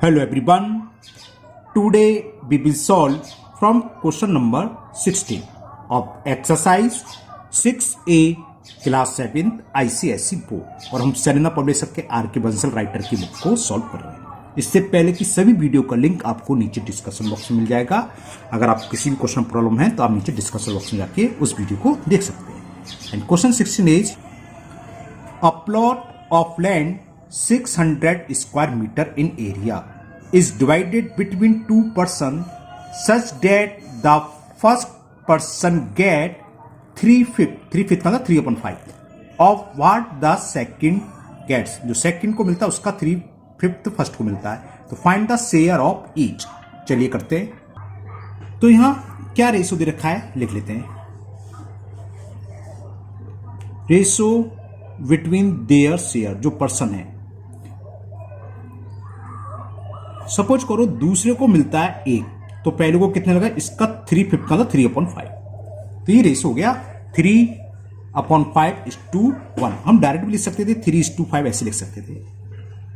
Hello everyone. Today we will solve from question number 16 of exercise 6A class 7 ICSE board और हम Serena publisher के are के Bansal writer की book को solve कर रहे हैं। इससे पहले की सभी वीडियो का लिंक आपको नीचे डिस्कशन बॉक्स में मिल जाएगा। अगर आप किसी भी क्वेश्चन प्रॉब्लम है तो आप नीचे डिस्कशन बॉक्स में जाके उस वीडियो को देख सकते हैं। And question 16 is a plot of land 600 square meter in area is divided between two persons such that the first person get 3/5 मतलब 3/5 of what the second gets। जो सेकंड को मिलता है उसका 3/5 फर्स्ट को मिलता है। तो find the share of each. चलिए करते हैं। तो यहां क्या रेशो दे रखा है लिख लेते हैं। रेशो बिटवीन देयर शेयर, जो पर्सन है, सपोज करो दूसरे को मिलता है 1, तो पहले को कितने लगा, इसका 3/5 का 3/5। तो ये रेस हो गया 3/5:1। हम डायरेक्ट भी लिख सकते थे 3:5 ऐसे लिख सकते थे,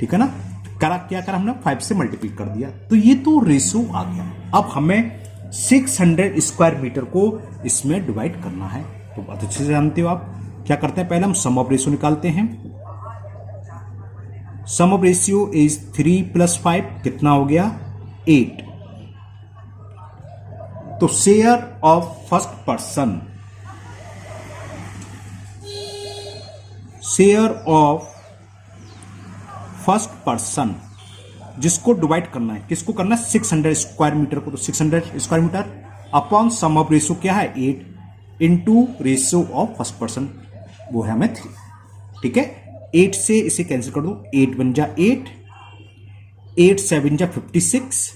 ठीक है ना। क्या करा हमने 5 से मल्टीप्लाई कर दिया, तो ये तो रेशो आ गया। अब हमें 600 स्क्वायर मीटर को इसमें डिवाइड करना है। तो बहुत अच्छे से जानते हो आप। क्या करते हैं, पहले हम सम ऑफ रेशियो निकालते हैं। सम ऑफ रेशियो इज 3 + 5 कितना हो गया 8। तो share of first person, share of first person जिसको डिवाइड करना है, किसको करना है 600 स्क्वायर मीटर को। तो 600 square metre upon sum of ratio क्या है 8 into ratio of first person, वो है हमें 3। ठीक है, 8 से इसे कैंसिल कर दो, 8 बन जा 8, 8 7 जा 56,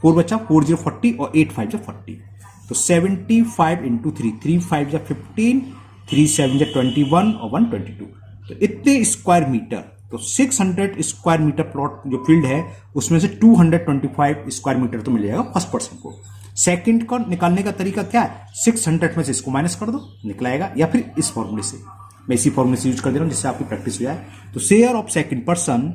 4 बचा 4 0 40 और 8 5 जा 40। तो 75 इंटू 3, 3 5 जा 15, 3 7 जा 21 और 1 22। तो इतने स्क्वायर मीटर। तो 600 स्क्वायर मीटर प्लॉट जो फील्ड है उसमें से 225 स्क्वायर मीटर तो मिल जाएगा फर्स्ट पर्सन को। सेकंड को निकालने का तरीका क्या है, 600 में से इसको माइनस कर दो, निकलाएगा, या फिर इस फॉर्मूले से, मैं इसी फॉर्मूले से यूज कर दे रहा हूं जिससे आपकी प्रैक्टिस हो जाए। तो share of second person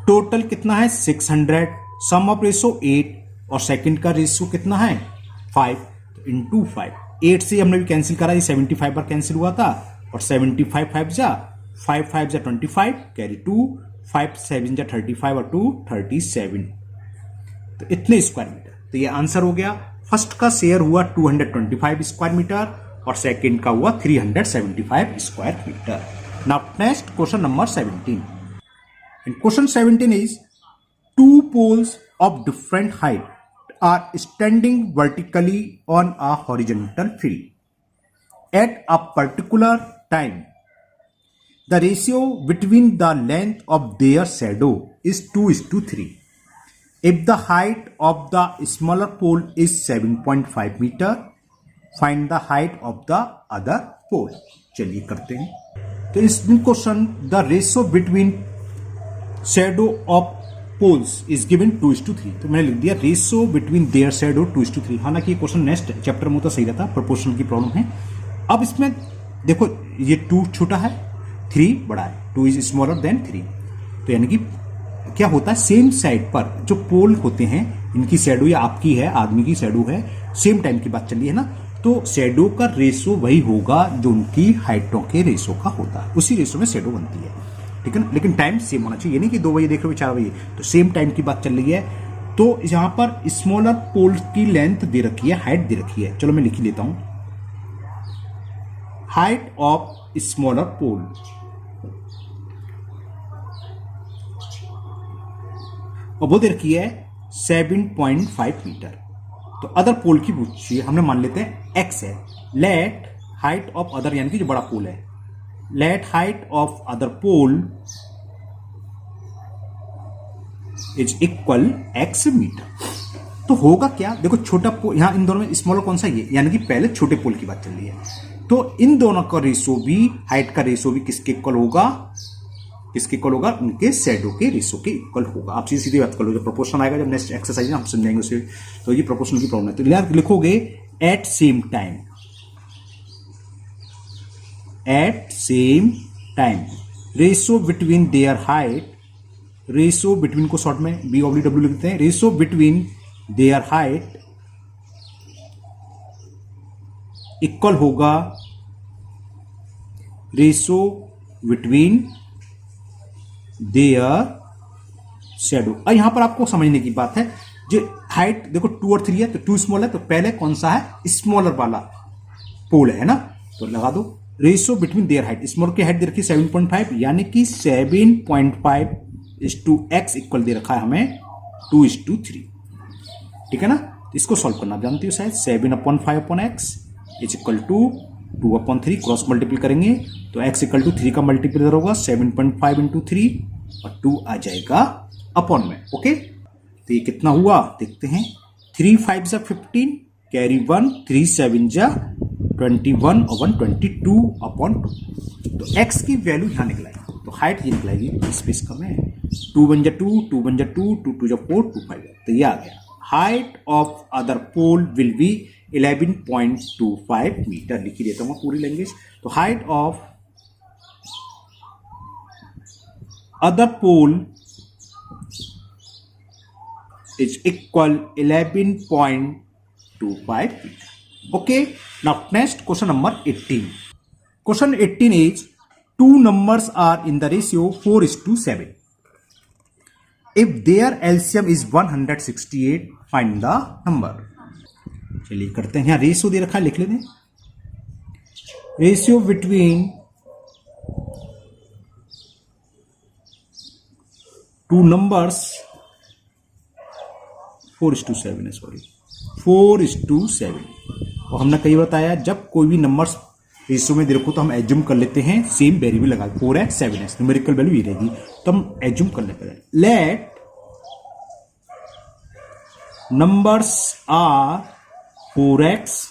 total कितना है 600, सम ऑफ रेशो 8 और सेकंड का रेशियो कितना है 5, तो इंटू 5। 8 से हमने भी कैंसिल करा, ये 75 बार कैंसिल हुआ था, और 75 5 जा 5 5 जा 25 कैरी 2, 5 7 जा 35 और 2 37। तो इतने स्क्वायर मीटर। तो ये आंसर हो गया। फर्स्ट का शेयर हुआ 225 स्क्वायर मीटर और सेकंड का हुआ 375 square metre. Now next question number 17। In question 17 is two poles of different height are standing vertically on a horizontal field at a particular time. The ratio between the length of their shadow is 2:3. If the height of the smaller pole is 7.5 meter, find the height of the other pole. चलिए करते हैं। तो इस question the ratio between shadow of poles is given 2:3। तो मैंने लिख दिया ratio between their shadow 2:3। हालांकि ये क्वेश्चन नेक्स्ट चैप्टर में तो सही रहता, प्रोपोर्शनल की प्रॉब्लम है। अब इसमें देखो ये 2 छोटा है, 3 बड़ा है, 2 इज स्मॉलर देन 3। तो यानी कि क्या होता है, सेम साइड पर जो पोल होते हैं इनकी शैडो, या आपकी है आदमी की शैडो है, सेम टाइम की बात चल रही है ना, तो शैडो का रेशो वही होगा जो उनकी हाइटों के रेशो का होता है, उसी रेशो में शैडो बनती है, ठीक है ना। लेकिन टाइम सेम होना चाहिए, ये नहीं कि 2 बजे देख रहे हो 4 बजे, तो सेम टाइम की बात चल रही है। तो यहां पर स्मॉलर पोल की लेंथ दे रखी है, हाइट दे रखी है। चलो मैं लिख लेता हूं, हाइट ऑफ स्मॉलर पोल और वो दे रखी है 7.5 मीटर। तो अदर पोल की पूछिए, हमने मान लेते हैं x है। लेट हाइट ऑफ अदर, यानी कि जो बड़ा पोल है, let height of other pole is equal x metre. तो होगा क्या, देखो छोटा पोल, यहां इन दोनों में स्मॉलर कौन सा ये, यानी कि पहले छोटे पोल की बात चल रही है। तो इन दोनों का रेशो भी, हाइट का रेशो भी किसके इक्वल होगा, किसके इक्वल होगा, उनके शैडो के रेशो के इक्वल होगा। आप सीधी सीधी बात कर लो, जब प्रोपोर्शन आएगा, जब नेक्स्ट एक्सरसाइज हम समझाएंगे उसे, तो ये प्रोपोर्शन की प्रॉब्लम है। तो लिखोगे at same time, at same time. Ratio between their height, ratio between को शॉर्ट में BW लिखते हैं। Ratio between their height equal होगा रेशियो बिटवीन देयर शेडो। अब यहां पर आपको समझने की बात है, जो हाइट देखो 2 और 3 है, तो 2 स्मॉल है, तो पहले कौन सा है, स्मॉलर वाला पोल है ना, तो लगा दो ratio between their height. Small की हाइट दे रखी 7.5, यानी कि 7.5:x इक्वल दे रखा है हमें 2:3। ठीक है ना, तो इसको सॉल्व करना जानती हो शायद। 7/5/x is equal to 2/3, cross multiple करेंगे तो x इक्वल टू 3 का मल्टीप्लीयर होगा 7.5 × 3 और 2 आ जाएगा अपॉन में। ओके, तो ये कितना हुआ देखते हैं। 3 5 = 15, कैरी 1, 3 7 = 21 और 122/2। तो x की वैल्यू यहां निकलाएगी, तो हाइट ये निकलाएगी, स्पेस कम है। 2 1 = 2, 2 1 = 2, 2 2 = 4, 2 5 तो ये आ गया। Height of other pole will be 11.25 metre. लिख ही देता हूं पूरी लैंग्वेज। तो height of other pole is equal 11.25 meter. Okay, now next question number 18. Question 18 is two numbers are in the ratio 4:7. If their LCM is 168, find the number. चलिए करते हैं। यहाँ रेशियो दे रखा है, लिख लेते हैं। रेशियो बिटवीन टू नंबर्स 4:7 है, सॉरी 4:7। और हमने कई बताया जब कोई भी नंबर्स रेशियो में देखो तो हम एज्यूम कर लेते हैं सेम वेरिएबल लगा 4x 7x, न्यूमेरिकल वैल्यू ये रहेगी, तो हम एज्यूम कर लेते हैं। Late numbers are 4x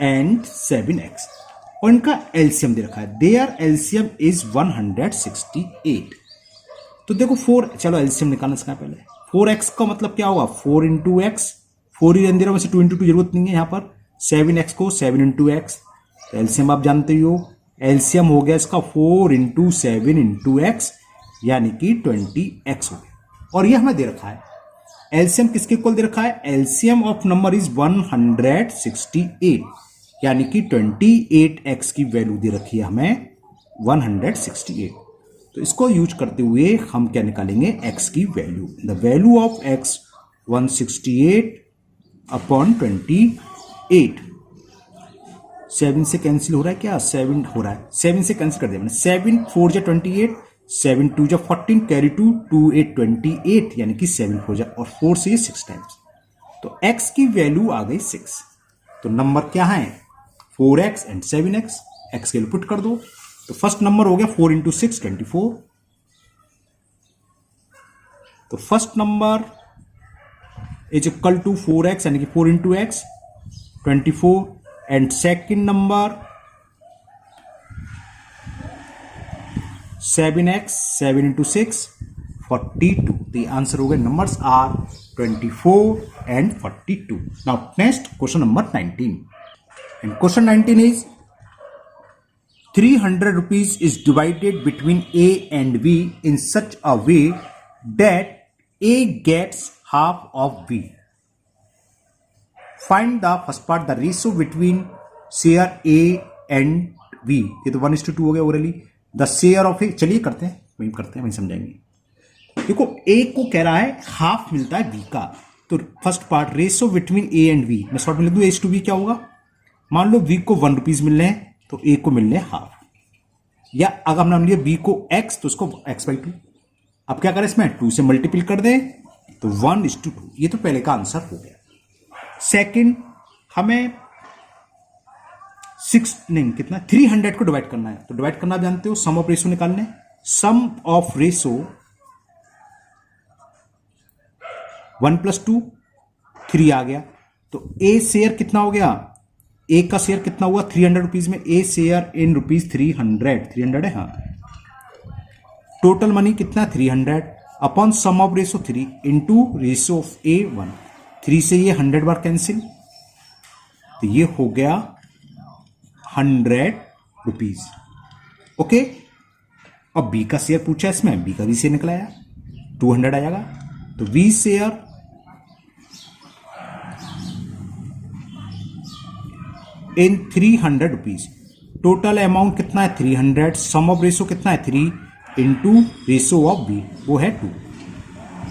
and 7x और इनका एलसीएम दे रखा है। Their LCM is 168। तो देखो 4, चलो एलसीएम निकालना इसका पहले। 4x का मतलब क्या होगा, 4 × x, 4 ही रहने दे रहा हूं वैसे 2 × 2 जरूरत नहीं है यहाँ पर। 7x को 7 × x, तो एलसीएम आप जानते ही हो। एलसीएम हो गया इसका 4 × 7 × x, यानी कि 20x हो गया। और ये हमें दे रखा है एलसीएम किसके इक्वल दे रखा है, एलसीएम ऑफ नंबर इज 168, यानी कि 28x की वैल्यू दे रखी है हमें 168। तो इसको यूज करते हुए हम क्या निकालेंगे, x की value. The value of x 168/28। 7 से कैंसिल हो रहा है क्या, 7 हो रहा है, 7 से कैंसिल कर दिया मैंने। 7 4 = 28, 7 2 = 14, कैरी 2 2 8 28, यानी कि 7 4 और 4 से 6 टाइम्स। तो x की वैल्यू आ गई 6। तो नंबर क्या है, 4x एंड 7x। x के लिए पुट कर दो, तो फर्स्ट नंबर हो गया 4 × 6 24। तो first number is equal to 4x, यानी कि 4 × x 24, and second number 7x, 7 × 6 42। तो ये आंसर हो गए, numbers are 24 and 42। Now next question number 19, and question 19 is 300 rupees is divided between A and B in such a way that A gets half of B. Find the first part, the ratio between share A and B. ये तो 1:2 हो गया orally. The share of A, चलिए करते हैं, वहीं समझाएंगे। देखो A को कह रहा है हाफ मिलता है B का, तो first part ratio between A and B, मैं शॉर्ट में लिख दूं A:B क्या होगा। मान लो B को 1 रुपीज मिल रहे हैं, तो A को मिल रहे हैं हाफ। या अगर हमने लिया B को x, तो उसको x/2। अब क्या करें, इसमें 2 से मल्टीपल कर दें तो 1:2। ये तो पहले का आंसर हो गया। सेकंड हमें 300 को डिवाइड करना है, तो डिवाइड करना आप जानते हो, सम ऑफ रेशो निकालने। सम ऑफ रेशो 1 + 2 3 आ गया। तो A शेयर कितना हो गया, ए का शेयर कितना हुआ 300 रुपीज में। ए शेयर इन रुपीज 300 है, हाँ। टोटल मनी कितना 300 upon sum of ratio 3 into ratio of A 1। 3 से ये 100 बार कैंसिल, तो ये हो गया 100 रुपीज। ओके, अब बी का शेयर पूछा इसमें, बी का भी शेयर निकल आया 200 आ जाएगा। तो B share in 300 rupees. Total amount कितना है 300, सम ऑफ रेशो कितना है 3 इंटू रेशो ऑफ बी वो है 2,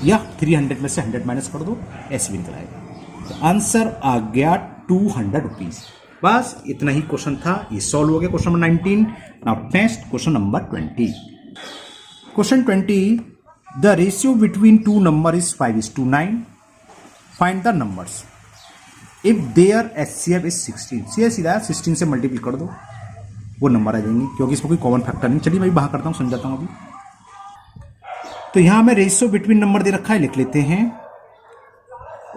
या 300 में से 100 माइनस कर दो, ऐसे भी निकल आएगा। तो आंसर आ गया 200 रुपीज। बस इतना ही क्वेश्चन था, ये सॉल्व हो गया question number 19। Now next question number 20। Question 20, the ratio between two number is 5:9, find the numbers if their HCF is 16। सीधा 16 से मल्टीप्लाई कर दो, वो नंबर आ जाएंगे, क्योंकि इसमें कोई कॉमन फैक्टर नहीं। चलिए मैं बाहर करता हूं, समझाता हूं अभी। तो यहां हमें रेशियो बिटवीन नंबर दे रखा है, लिख लेते हैं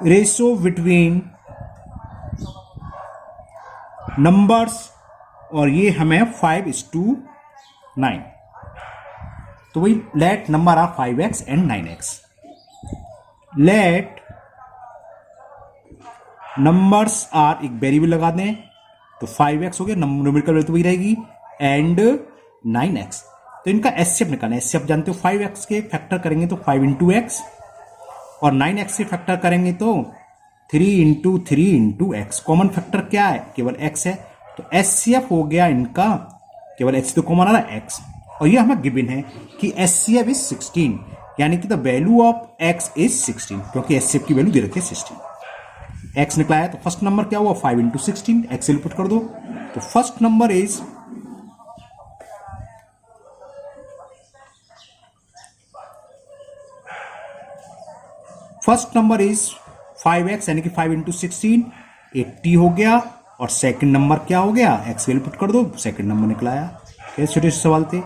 रेशियो बिटवीन नंबर्स, और ये हमें 5:9। तो वही let number are 5x and 9x। Let numbers are, एक वेरिएबल लगा दें, तो 5x हो गया, न्यूमेरिकल वैल्यू तो वही रहेगी, एंड 9x। तो इनका एचसीएफ निकालना है। एचसीएफ जानते हो 5x के फैक्टर करेंगे तो 5 इंटू एक्स, और 9x से फैक्टर करेंगे तो 3 into 3 into x. Common factor क्या है, केवल x है, तो एचसीएफ हो गया इनका, केवल x तो कॉमन आ रहा है x, और ये हमें गिवन है कि एचसीएफ इज 16, यानी कि the value of x is 16, क्योंकि एचसीएफ की वैल्यू दे रखी है 16। x निकला है, तो फर्स्ट नंबर क्या हुआ 5 इंटू 16, एक्स पुट कर दो। तो first number is first number is 5x, यानी कि 5 इंटू 16 80 हो गया, और सेकंड नंबर क्या हो गया, एक्स वैल्यू पुट कर दो, सेकंड नंबर निकला आया। कैसे छोटे से सवाल थे।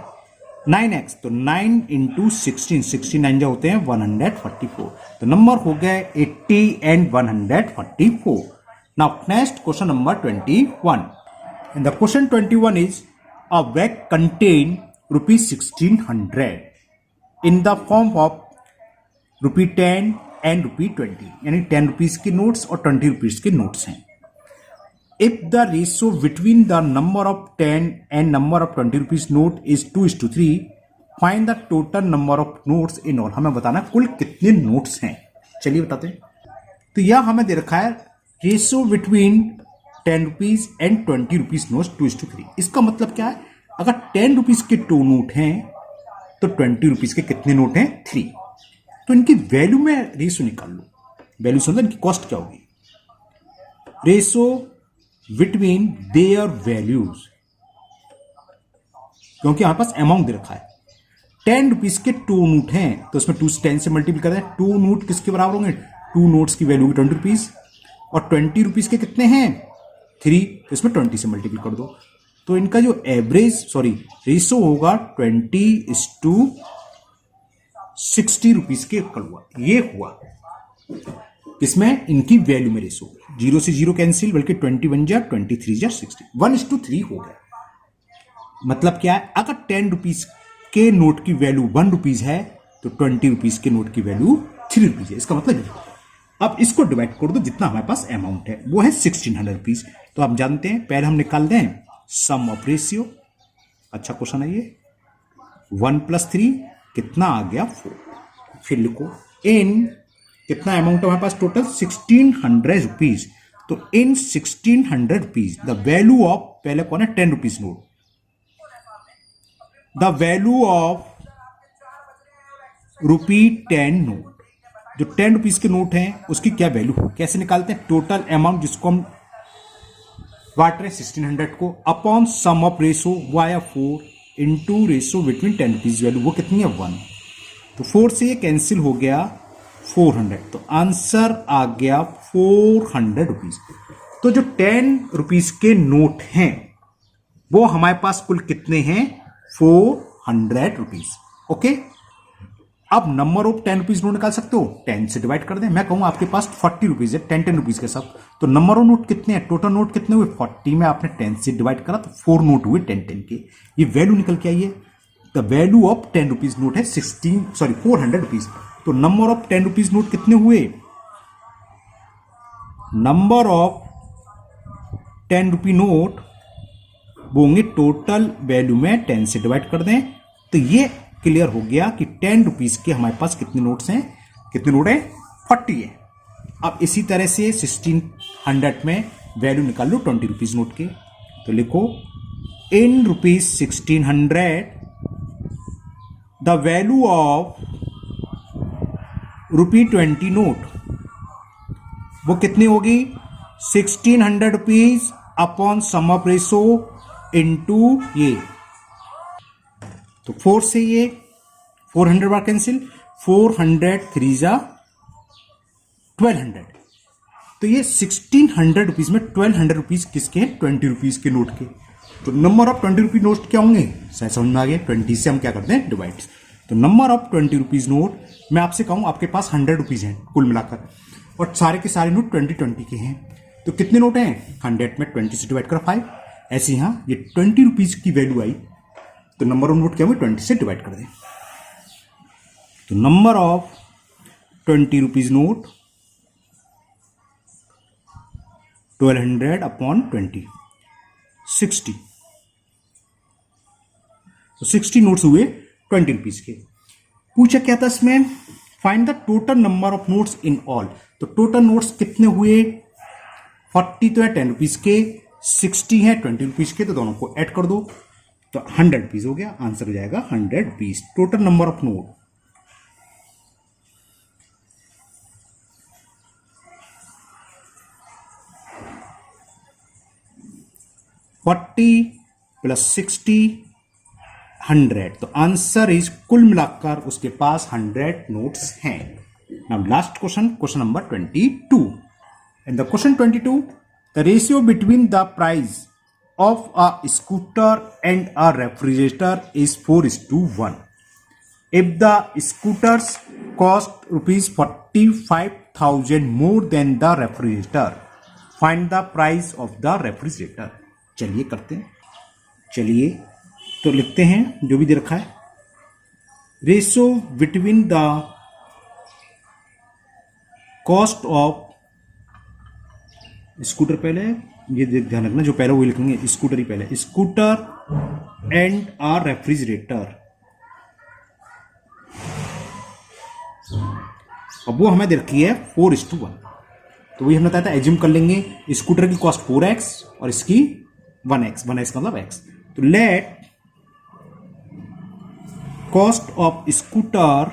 9x, तो 9 इंटू 16, 69 जो होते हैं 144, तो नंबर हो गए 80 and 144। Now next question number 21। In the question 21 is a bag contain ₹1600 in the form of ₹10 and ₹20, यानी 10 रुपीज के नोट्स और 20 रुपीज के नोट्स हैं। If the ratio between the number of 10 and number of 20 rupees note is 2:3, find the total number of notes in all। हमें बताना कुल कितने notes हैं, चलिए बताते हैं। तो यह हमें दे रखा है ratio between 10 rupees and 20 rupees notes 2:3। इसका मतलब क्या है, अगर 10 रुपीज के 2 नोट हैं तो 20 रुपीज के कितने नोट हैं 3। तो इनकी वैल्यू में रेशियो निकाल लो, वैल्यू समझो इनकी कॉस्ट क्या होगी। रेशियो बिटवीन देयर वैल्यूज, क्योंकि यहां पास अमाउंट दे रखा है। 10 रुपीज के 2 नोट हैं, तो इसमें 2 10 से मल्टीप्लाई कर दें। 2 नोट किसके बराबर होंगे, 2 नोट्स की वैल्यू 20 रुपीज, और 20 रुपीज के कितने हैं 3, तो इसमें 20 से मल्टीप्लाई कर दो। तो इनका जो रेशियो होगा 20:60 रुपीज के इक्वल हुआ। ये हुआ इसमें इनकी वैल्यू में रेशियो, 0 से 0 कैंसिल, बल्कि 21 जा 23 जा 60, 1:3 हो गया। मतलब क्या है, अगर 10 रुपीज के नोट की वैल्यू 1 रुपीज है तो 20 रुपीज के नोट की वैल्यू 3 रुपीज है। इसका मतलब ये। अब इसको डिवाइड कर दो, जितना हमारे पास अमाउंट है वो है 1600 रुपीज। तो आप जानते हैं, पहले हम निकाल दें सम ऑफ रेशियो। अच्छा क्वेश्चन है ये। 1 + 3 कितना आ गया 4। फिर लिखो इन, कितना अमाउंट है हमारे पास टोटल 1600 रुपीज। तो इन 1600 रुपीज द वैल्यू ऑफ, पहले कौन है 10 rupees note, the value of ₹10 note, जो 10 रुपीज के नोट हैं उसकी क्या वैल्यू हो। कैसे निकालते हैं, टोटल अमाउंट जिसको हम बांट रहे 1600 को, upon sum of ratio via 4 into ratio between 10 rupees value, वो कितनी है 1। तो 4 से ये कैंसिल हो गया 400, तो आंसर आ गया 400 रुपीज। तो जो 10 रुपीज के नोट हैं वो हमारे पास कुल कितने हैं 400 रुपीज। ओके, अब नंबर ऑफ 10 रुपीज नोट निकाल सकते हो, 10 से डिवाइड कर दें। मैं कहूं आपके पास 40 रुपीज है, 10 रुपीज के सब, तो नंबर ऑफ नोट कितने हैं, टोटल नोट कितने हुए 40 में आपने 10 से डिवाइड करा तो 4 नोट हुए 10 के। ये वैल्यू निकल के आई है। The value of 10 rupees note है 400 रुपीज। तो नंबर ऑफ 10 रुपीज नोट कितने हुए, नंबर ऑफ 10 रुपी नोट वो होंगे टोटल वैल्यू में 10 से डिवाइड कर दें। तो ये क्लियर हो गया कि 10 रुपीज के हमारे पास कितने नोट्स हैं, कितने नोट हैं, 40 है। अब इसी तरह से 1600 में वैल्यू निकाल लो 20 रुपीज नोट के। तो लिखो in rupees 1600 the value of ₹20 note वो कितनी होगी, 1600 rupees upon sum of ratio into ये, तो 4 से ये 400 बार कैंसिल, 400 3 जा 1200। तो ये 1600 रुपीज में 1200 रुपीज किसके हैं, 20 रुपीज के नोट के। तो नंबर ऑफ 20 रुपीज नोट क्या होंगे, समझ में आ गया, 20 से हम क्या करते हैं डिवाइड। तो नंबर ऑफ 20 रुपीज नोट, मैं आपसे कहूं आपके पास 100 रुपीज हैं कुल मिलाकर, और सारे के सारे नोट 20 के हैं। तो कितने नोट हैं, 100 में 20 से डिवाइड करो 5। ऐसे यहां ये 20 रुपीज की वैल्यू आई, तो नंबर ऑफ नोट क्या होंगे, 20 से डिवाइड कर दें। तो number of 20 rupees note 1200 upon 20, 60। तो 60 नोट्स हुए 20 रुपीज के। पूछा क्या था इसमें, find the total number of notes in all. तो टोटल नोट्स कितने हुए, 40 तो है 10 रुपीज के, 60 है 20 रुपीज के, तो दोनों को ऐड कर दो तो 100 रुपीज हो गया। आंसर हो जाएगा 100 rupees. Total number of note 40 plus 60 100। तो आंसर इज कुल मिलाकर उसके पास 100 नोट्स हैं। Now last question, question number 22। In the question 22, the ratio between the price of a scooter and a refrigerator is 4:1. If the scooters cost ₹45,000 more than the refrigerator, find the price of the refrigerator. चलिए करते हैं, चलिए तो लिखते हैं जो भी दे रखा है, ratio between the cost of scooter, पहले ये ध्यान रखना जो पहले वो लिखेंगे स्कूटर ही पहले, स्कूटर एंड आ रेफ्रिजरेटर। अब वो हमें दे रखी है 4:1, तो वही हमने बताया था, एज्यूम कर लेंगे स्कूटर की कॉस्ट 4x और इसकी 1x, 1x मतलब x। तो let cost of scooter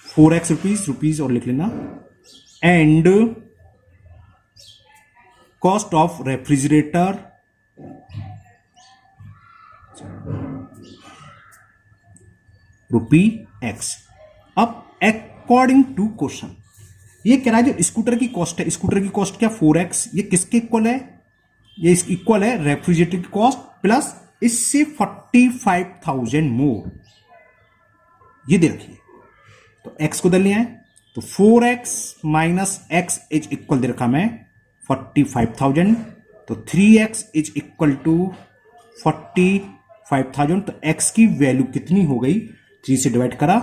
4x rupees और लिख लेना, and cost of refrigerator ₹x। अब अकॉर्डिंग टू क्वेश्चन ये कह रहा है जो स्कूटर की कॉस्ट है, स्कूटर की कॉस्ट क्या 4x, ये किसके इक्वल है, ये इस इक्वल है रेफ्रिजरेटर की कॉस्ट प्लस इससे 45,000 मोर, ये दे रखिए। तो x को दल आए तो 4x minus x is equal दे रखा मैं 45,000, तो 3x इज इक्वल टू 45,000। तो x की वैल्यू कितनी हो गई, 3 से डिवाइड करा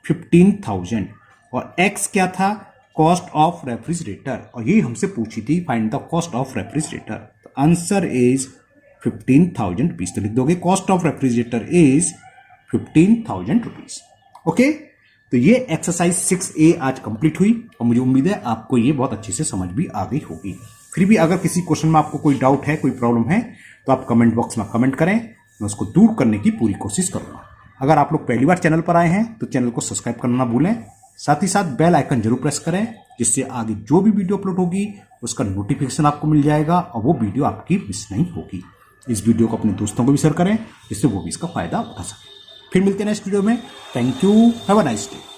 15,000, और x क्या था, कॉस्ट ऑफ रेफ्रिजरेटर, और ये हमसे पूछी थी find the cost of refrigerator. तो आंसर इज 15,000 रुपीज। तो लिख दोगे cost of refrigerator is 15,000 rupees. Okay, तो ये एक्सरसाइज 6A आज कंप्लीट हुई, और मुझे उम्मीद है आपको ये बहुत अच्छे से समझ भी आ गई होगी। फिर भी अगर किसी क्वेश्चन में आपको कोई डाउट है, कोई प्रॉब्लम है, तो आप कमेंट बॉक्स में कमेंट करें, मैं उसको दूर करने की पूरी कोशिश करूंगा। अगर आप लोग पहली बार चैनल पर आए हैं तो चैनल को सब्सक्राइब करना ना भूलें, साथ ही साथ बेल आइकन जरूर प्रेस करें, जिससे आगे जो भी वीडियो अपलोड होगी उसका नोटिफिकेशन आपको मिल जाएगा और वो वीडियो आपकी मिस नहीं होगी। इस वीडियो को अपने दोस्तों को भी शेयर करें, जिससे वो भी इसका फायदा उठा सके। फिर मिलते हैं नेक्स्ट वीडियो में। Thank you, have a nice day.